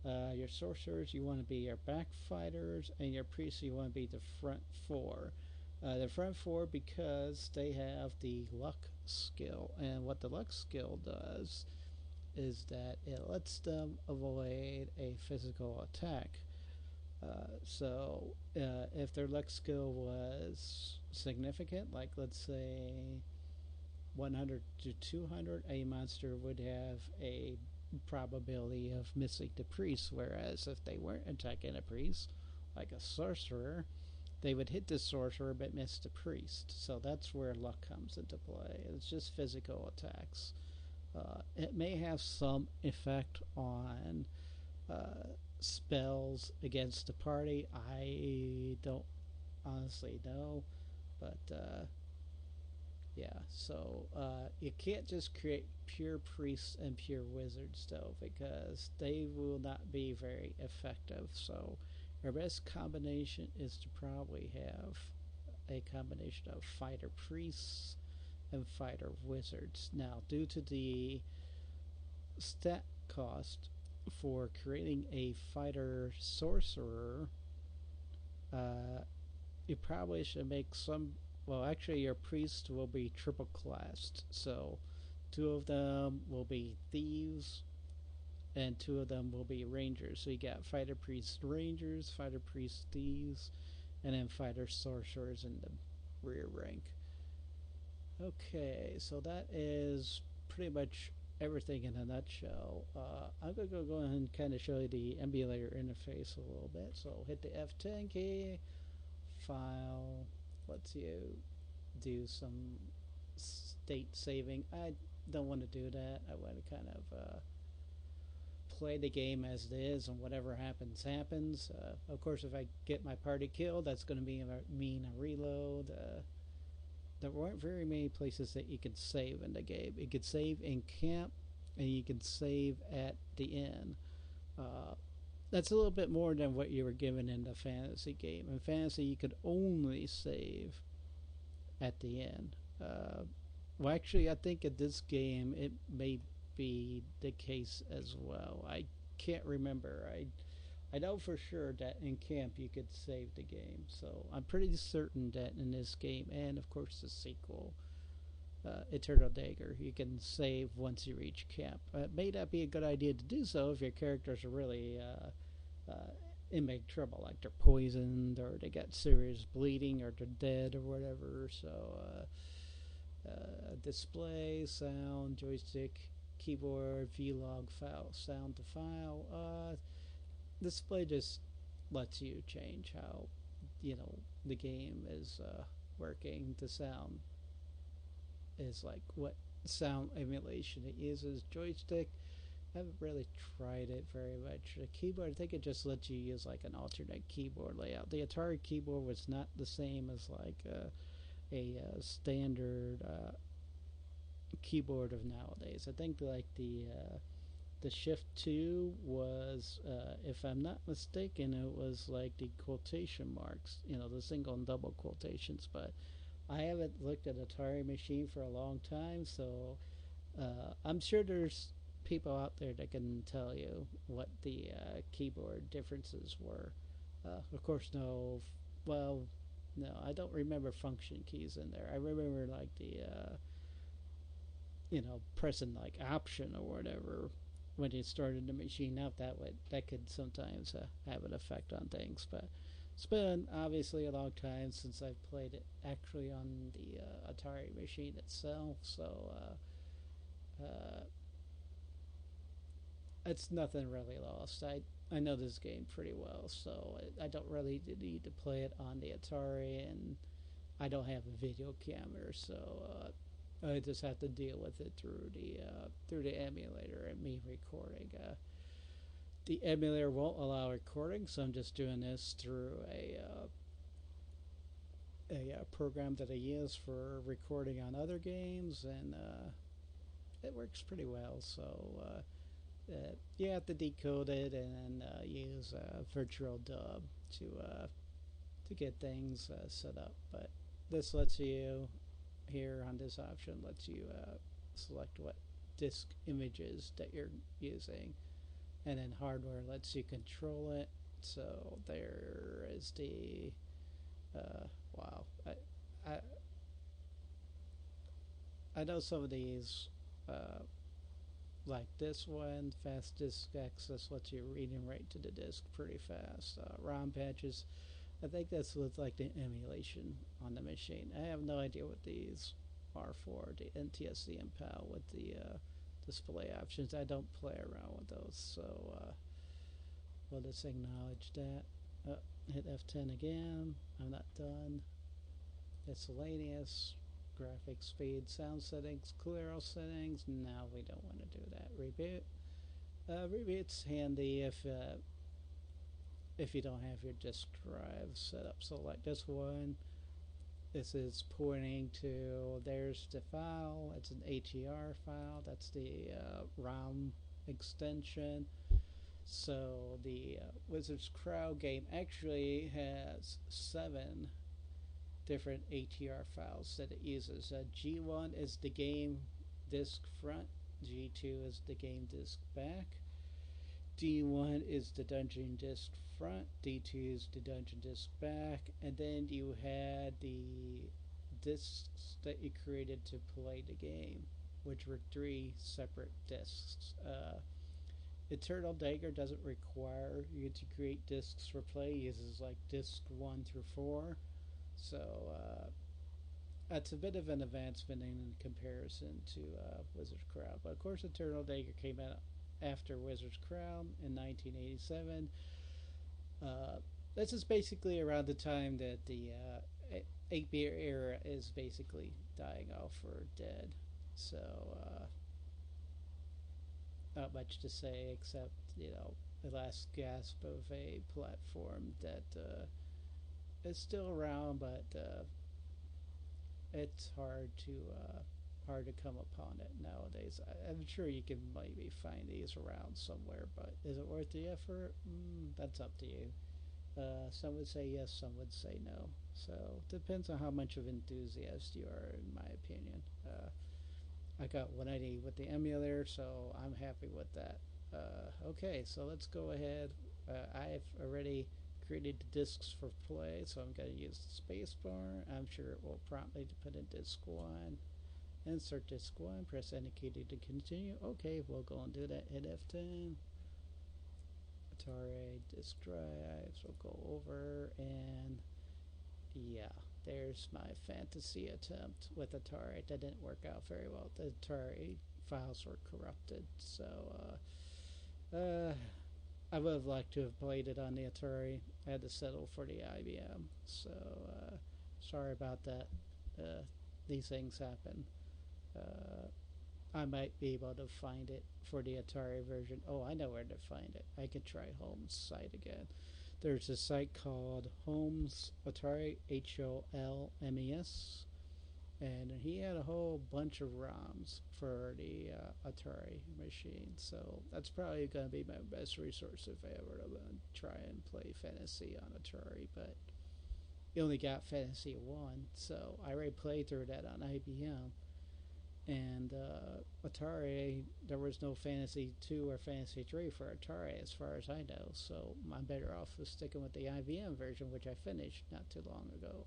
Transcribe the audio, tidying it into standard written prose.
Your sorcerers, you want to be your back fighters, and your priests, you want to be the front four. The front four because they have the luck skill, and what the luck skill does is that it lets them avoid a physical attack. If their luck skill was significant, like let's say 100 to 200, a monster would have a probability of missing the priest, whereas if they weren't attacking a priest, like a sorcerer, they would hit the sorcerer but miss the priest. So that's where luck comes into play. It's just physical attacks. It may have some effect on spells against the party. I don't honestly know, but yeah. So you can't just create pure priests and pure wizards though, because they will not be very effective. So our best combination is to probably have a combination of fighter priests and fighter wizards. Now, due to the stat cost for creating a fighter sorcerer, you probably should make some. Well, actually, your priest will be triple classed. So, two of them will be thieves, and two of them will be rangers. So, you got fighter priest rangers, fighter priest thieves, and then fighter sorcerers in the rear rank. Okay, so that is pretty much everything in a nutshell. I'm going to go ahead and kind of show you the emulator interface a little bit. So hit the F10 key, file, lets you do some state saving. I don't want to do that. I want to kind of play the game as it is, and whatever happens, happens. Of course, if I get my party killed, that's going to mean a reload. There weren't very many places that you could save in the game. You could save in camp, and you could save at the inn. That's a little bit more than what you were given in the fantasy game. In fantasy, you could only save at the inn. Well, actually, I think in this game it may be the case as well. I can't remember. I know for sure that in camp you could save the game, so I'm pretty certain that in this game, and of course the sequel, Eternal Dagger, you can save once you reach camp. It may not be a good idea to do so if your characters are really in big trouble, like they're poisoned or they got serious bleeding or they're dead or whatever. So display, sound, joystick, keyboard, vlog, file, sound to file. Display just lets you change how the game is working. The sound is like what sound emulation it uses. Joystick, I haven't really tried it very much. The keyboard, I think it just lets you use like an alternate keyboard layout. The Atari keyboard was not the same as like a standard keyboard of nowadays. I think like the shift 2 was, if I'm not mistaken, it was like the quotation marks, the single and double quotations. But I haven't looked at Atari machine for a long time, so I'm sure there's people out there that can tell you what the keyboard differences were. Of course, no. Well, no, I don't remember function keys in there. I remember like the pressing like option or whatever when you started the machine up. That could sometimes have an effect on things. But it's been obviously a long time since I've played it actually on the Atari machine itself, so it's nothing really lost. I know this game pretty well, so I don't really need to play it on the Atari, and I don't have a video camera, so I just have to deal with it through the emulator and me recording. The emulator won't allow recording, so I'm just doing this through a program that I use for recording on other games, and it works pretty well. So you have to decode it and use virtual dub to get things set up. But this lets you, here on this option, lets you select what disk images that you're using. and then hardware lets you control it. So there is the wow. I I know some of these, uh, like this one, fast disk access lets you read and write to the disk pretty fast. ROM patches, I think that's with like the emulation on the machine. I have no idea what these are for. The NTSC and PAL with the display options. I don't play around with those, so we'll just acknowledge that. Hit F10 again. I'm not done. Miscellaneous, graphics, speed, sound settings, clear all settings. Now we don't want to do that. Reboot. Reboot's handy if you don't have your disk drive set up. So like this one, this is pointing to, there's the file. It's an ATR file. That's the ROM extension. So the Wizard's Crow game actually has 7 different ATR files that it uses. G1 is the game disk front, G2 is the game disk back, D1 is the dungeon disk front, D2 is the dungeon disk back, and then you had the disks that you created to play the game, which were 3 separate disks. Eternal Dagger doesn't require you to create disks for play. It uses like disk 1 through 4. So that's a bit of an advancement in comparison to Wizard's Crown. But of course, Eternal Dagger came out after Wizard's Crown in 1987. This is basically around the time that the 8-bit era is basically dying off or dead. So not much to say except, the last gasp of a platform that is still around, but it's hard to come upon it nowadays. I'm sure you can maybe find these around somewhere, but is it worth the effort? That's up to you. Some would say yes, some would say no. So depends on how much of an enthusiast you are, in my opinion. I got 180 with the emulator, so I'm happy with that. Okay, so let's go ahead. I've already created the disks for play, so I'm going to use the space bar. I'm sure it will prompt me to put in disk 1. Insert disk 1, press any key to continue. Okay, we'll go and do that. Hit F10. Atari disk drives. We'll go over, and yeah, there's my fantasy attempt with Atari. That didn't work out very well. The Atari files were corrupted, so I would have liked to have played it on the Atari. I had to settle for the IBM, so sorry about that. These things happen. I might be able to find it for the Atari version. Oh, I know where to find it. I could try Holmes' site again. There's a site called Holmes Atari, HOLMES, and he had a whole bunch of ROMs for the Atari machine. So that's probably going to be my best resource if I ever try and play Fantasy on Atari. But you only got Fantasy 1, so I already played through that on IBM. And Atari, there was no Fantasy 2 or Fantasy 3 for Atari as far as I know, so I'm better off with sticking with the IBM version, which I finished not too long ago.